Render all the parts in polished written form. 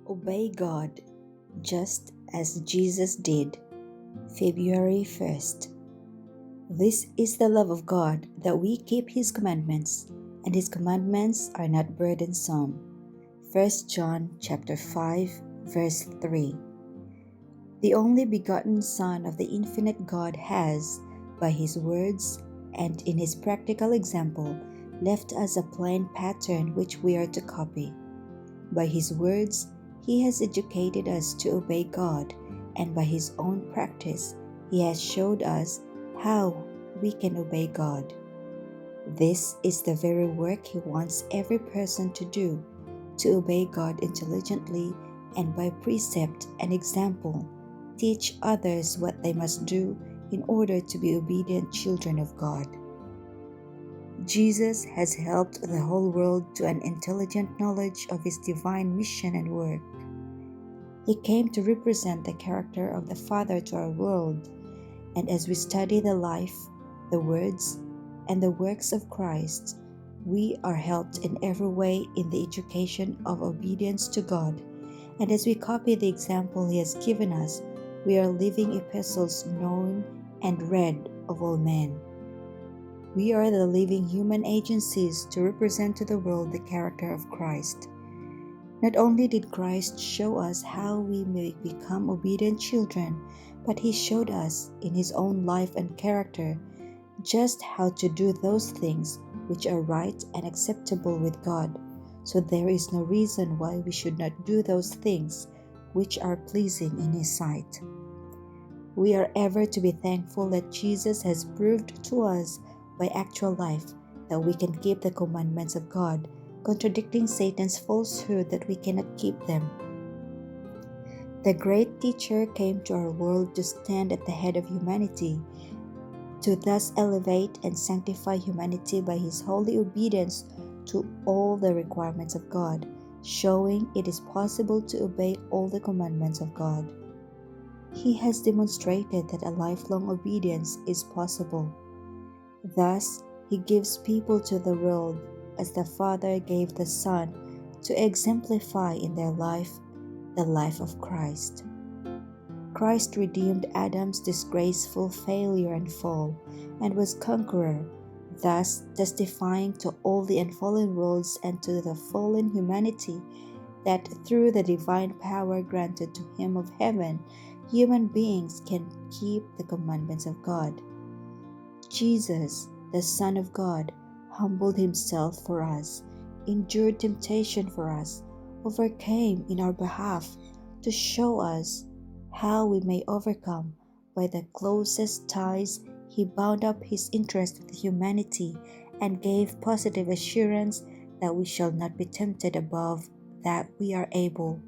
Obey God just as Jesus did. February 1st. This is the love of God, that we keep His commandments, and His commandments are not burdensome. 1 John chapter 5, verse 3. The only begotten Son of the infinite God has, by His words and in His practical example, left us a plain pattern which we are to copy. By His words, He has educated us to obey God, and by His own practice, He has showed us how we can obey God. This is the very work He wants every person to do, to obey God intelligently and by precept and example, teach others what they must do in order to be obedient children of God. Jesus has helped the whole world to an intelligent knowledge of His divine mission and work. He came to represent the character of the Father to our world, and as we study the life, the words, and the works of Christ, we are helped in every way in the education of obedience to God, and as we copy the example He has given us, we are living epistles known and read of all men. We are the living human agencies to represent to the world the character of Christ. Not only did Christ show us how we may become obedient children, but He showed us in His own life and character just how to do those things which are right and acceptable with God. So there is no reason why we should not do those things which are pleasing in His sight. We are ever to be thankful that Jesus has proved to us by actual life that we can keep the commandments of God, contradicting Satan's falsehood that we cannot keep them. The great teacher came to our world to stand at the head of humanity, to thus elevate and sanctify humanity by His holy obedience to all the requirements of God, showing it is possible to obey all the commandments of God. He has demonstrated that a lifelong obedience is possible. Thus, He gives people to the world as the Father gave the Son to exemplify in their life the life of Christ. Christ redeemed Adam's disgraceful failure and fall, and was conqueror, thus testifying to all the unfallen worlds and to the fallen humanity that through the divine power granted to Him of heaven, human beings can keep the commandments of God. Jesus, the Son of God, humbled Himself for us, endured temptation for us, overcame in our behalf to show us how we may overcome. By the closest ties, He bound up His interest with humanity and gave positive assurance that we shall not be tempted above that we are able,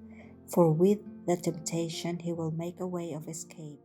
for with the temptation He will make a way of escape.